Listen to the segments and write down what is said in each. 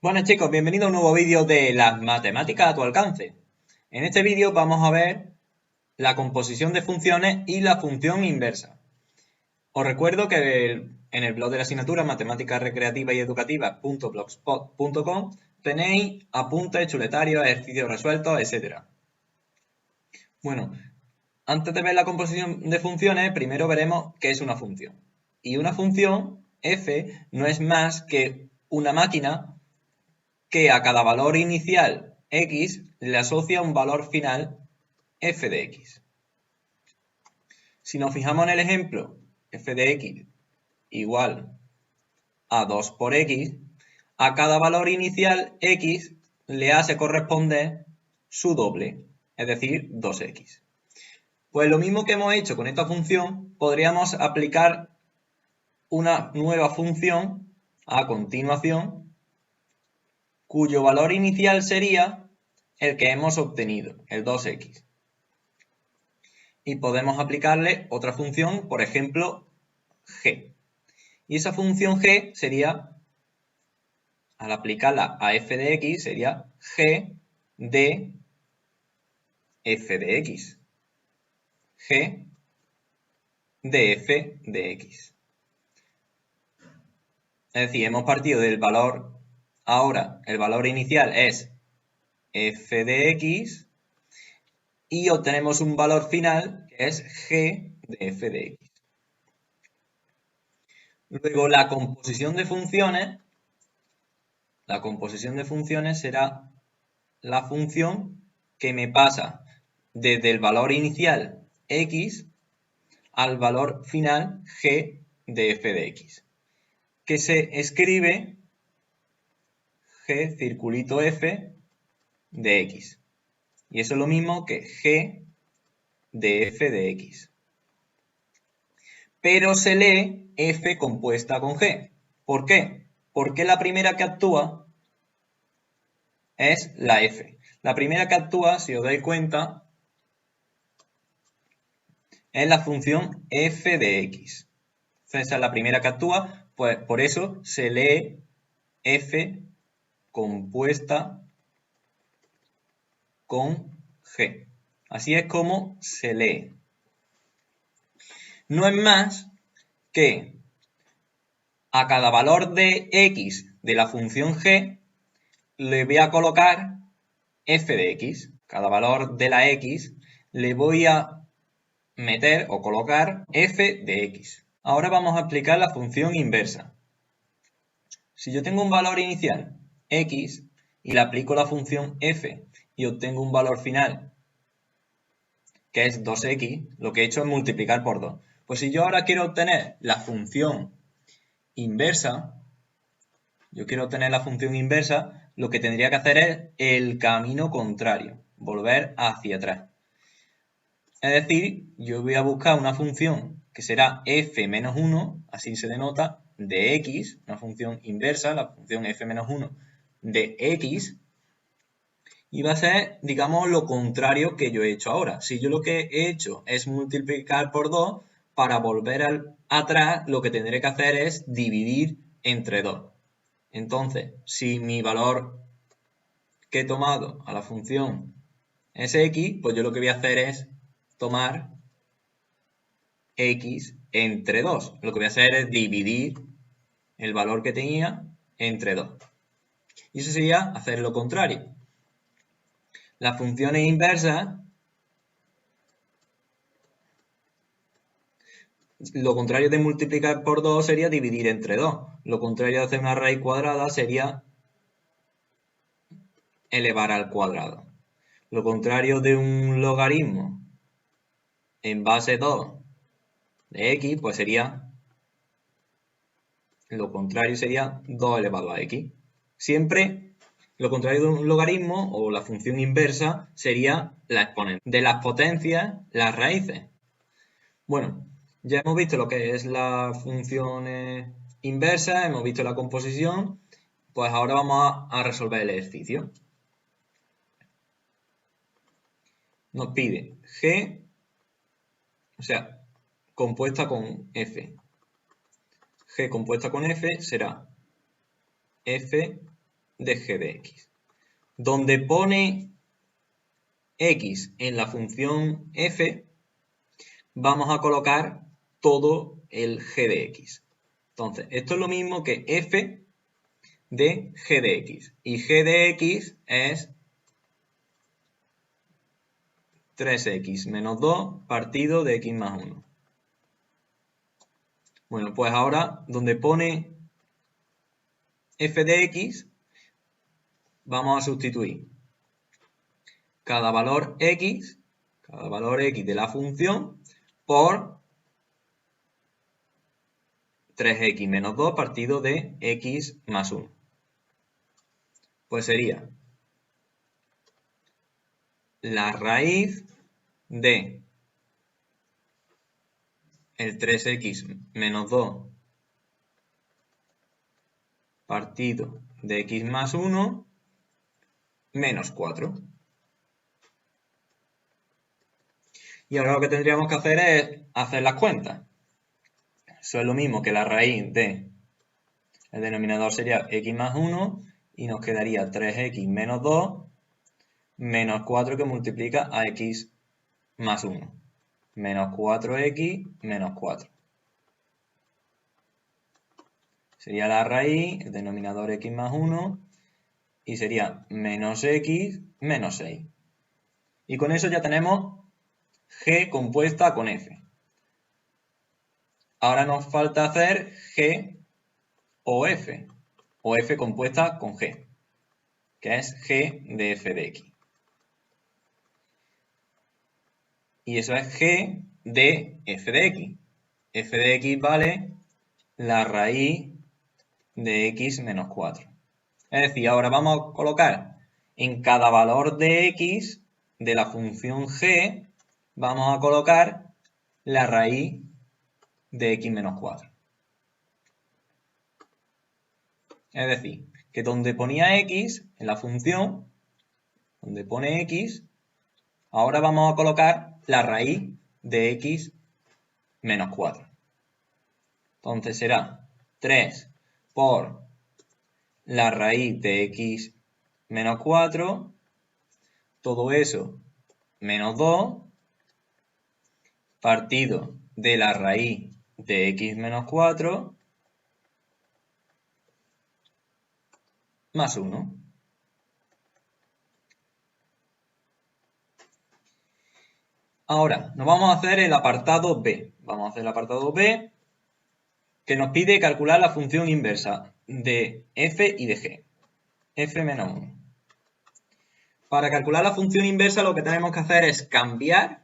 Buenas chicos, bienvenidos a un nuevo vídeo de las matemáticas a tu alcance. En este vídeo vamos a ver la composición de funciones y la función inversa. Os recuerdo que en el blog de la asignatura matemáticas recreativas y educativas.blogspot.com tenéis apuntes, chuletarios, ejercicios resueltos, etc. Bueno, antes de ver la composición de funciones, primero veremos qué es una función. Y una función, f, no es más que una máquina que a cada valor inicial x le asocia un valor final f de x. Si nos fijamos en el ejemplo, f de x igual a 2 por x, a cada valor inicial x le hace corresponder su doble, es decir, 2x. Pues lo mismo que hemos hecho con esta función, podríamos aplicar una nueva función a continuación, cuyo valor inicial sería el que hemos obtenido, el 2x. Y podemos aplicarle otra función, por ejemplo, g. Y esa función g sería, al aplicarla a f de x, sería g de f de x. g de f de x. Es decir, hemos partido del valor, ahora el valor inicial es f de x, y obtenemos un valor final que es g de f de x. Luego la composición de funciones será la función que me pasa desde el valor inicial x al valor final g de f de x, que se escribe g circulito f de x. Y eso es lo mismo que g de f de x. Pero se lee f compuesta con g. ¿Por qué? Porque la primera que actúa es la f. La primera que actúa, si os dais cuenta, es la función f de x. Esa es la primera que actúa, pues por eso se lee f compuesta con g. Así es como se lee. No es más que a cada valor de x de la función g le voy a colocar f de x. Cada valor de la x le voy a meter o colocar f de x. Ahora vamos a aplicar la función inversa. Si yo tengo un valor inicial x y le aplico la función f y obtengo un valor final que es 2x, lo que he hecho es multiplicar por 2. Pues si yo ahora quiero obtener la función inversa, lo que tendría que hacer es el camino contrario, volver hacia atrás. Es decir, yo voy a buscar una función que será f menos 1, así se denota, de x, una función inversa, la función f menos 1 de x, y va a ser, digamos, lo contrario que yo he hecho ahora. Si yo lo que he hecho es multiplicar por 2, para volver atrás lo que tendré que hacer es dividir entre 2. Entonces, si mi valor que he tomado a la función es x, pues yo lo que voy a hacer es tomar x entre 2. Lo que voy a hacer es dividir el valor que tenía entre 2. Y eso sería hacer lo contrario. Las funciones inversas, lo contrario de multiplicar por 2 sería dividir entre 2. Lo contrario de hacer una raíz cuadrada sería elevar al cuadrado. Lo contrario de un logaritmo en base 2 de x, pues sería, lo contrario sería 2 elevado a x. Siempre lo contrario de un logaritmo o la función inversa sería la exponencia. De las potencias, las raíces. Bueno, ya hemos visto lo que es la función inversa, hemos visto la composición, pues ahora vamos a resolver el ejercicio. Nos pide g, o sea, compuesta con f. G compuesta con f será f de g de x. Donde pone x en la función f, vamos a colocar todo el g de x. Entonces, esto es lo mismo que f de g de x. Y g de x es 3x menos 2 partido de x más 1. Bueno, pues ahora donde pone f de x, vamos a sustituir cada valor x de la función por 3x menos 2 partido de x más 1. Pues sería la raíz de el 3x menos 2 partido de x más 1 menos 4. Y ahora lo que tendríamos que hacer es hacer las cuentas. Eso es lo mismo que la raíz de el denominador sería x más 1 y nos quedaría 3x menos 2 menos 4 que multiplica a x más 1. Menos 4x menos 4. Sería la raíz, el denominador x más 1, y sería menos x menos 6. Y con eso ya tenemos g compuesta con f. Ahora nos falta hacer g o f compuesta con g, que es g de f de x. Y eso es g de f de x. F de x vale la raíz de x menos 4. Es decir, ahora vamos a colocar en cada valor de x de la función g, vamos a colocar la raíz de x menos 4. Es decir, que donde ponía x en la función, donde pone x, ahora vamos a colocar la raíz de x menos 4. Entonces será 3 por la raíz de x menos 4, todo eso menos 2, partido de la raíz de x menos 4, más 1. Ahora, nos vamos a hacer el apartado B. Vamos a hacer el apartado B, que nos pide calcular la función inversa de f y de g. f menos 1. Para calcular la función inversa lo que tenemos que hacer es cambiar.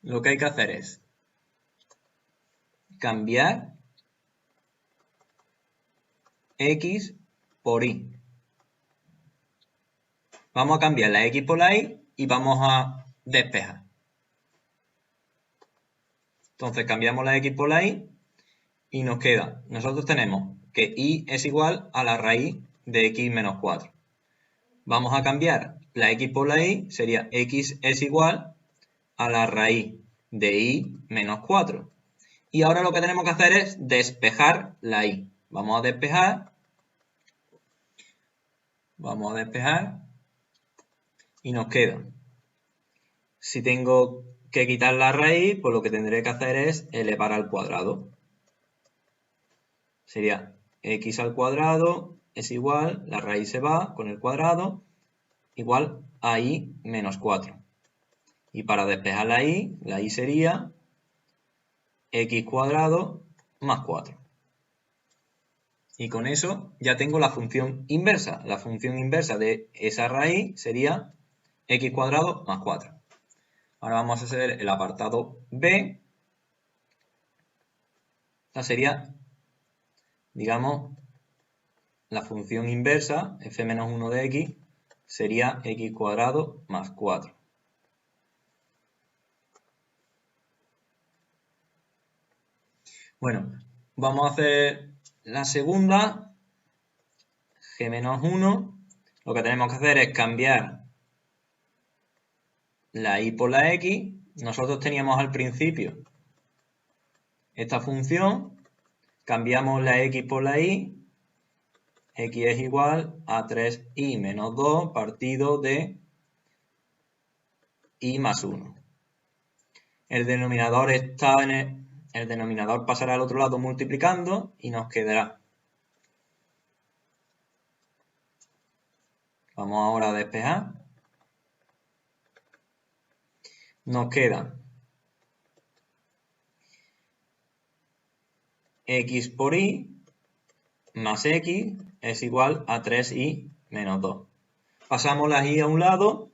Lo que hay que hacer es cambiar x por y. Vamos a cambiar la x por la y y vamos a despejar. Entonces cambiamos la x por la y y nos queda, nosotros tenemos que y es igual a la raíz de x menos 4. Vamos a cambiar la x por la y, sería x es igual a la raíz de y menos 4. Y ahora lo que tenemos que hacer es despejar la y. Vamos a despejar y nos queda. Si tengo que quitar la raíz, pues lo que tendré que hacer es elevar al cuadrado. Sería x al cuadrado es igual, la raíz se va con el cuadrado, igual a y menos 4. Y para despejar la y sería x cuadrado más 4. Y con eso ya tengo la función inversa. La función inversa de esa raíz sería x cuadrado más 4. Ahora vamos a hacer el apartado B. Esta sería, digamos, la función inversa, f menos 1 de x, sería x cuadrado más 4. Bueno, vamos a hacer la segunda, g menos 1. Lo que tenemos que hacer es cambiar la y por la x. Nosotros teníamos al principio esta función, cambiamos la x por la y, x es igual a 3y menos 2 partido de y más 1. El denominador el denominador pasará al otro lado multiplicando y nos quedará. Vamos ahora a despejar. Nos queda x por y más x es igual a 3y menos 2. Pasamos las y a un lado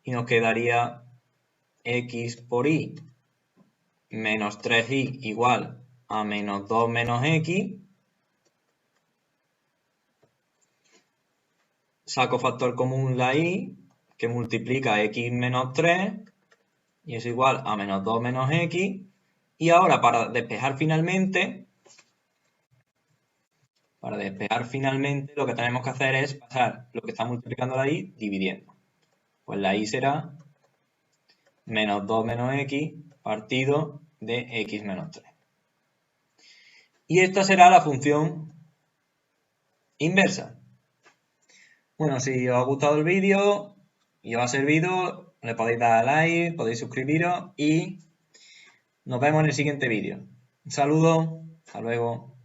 y nos quedaría x por y menos 3y igual a menos 2 menos x. Saco factor común la y, que multiplica x menos 3 y es igual a menos 2 menos x. Y ahora para despejar finalmente lo que tenemos que hacer es pasar lo que está multiplicando la y dividiendo. Pues la y será menos 2 menos x partido de x menos 3. Y esta será la función inversa. Bueno, si os ha gustado el vídeo y os ha servido, le podéis dar a like, podéis suscribiros y nos vemos en el siguiente vídeo. Un saludo, hasta luego.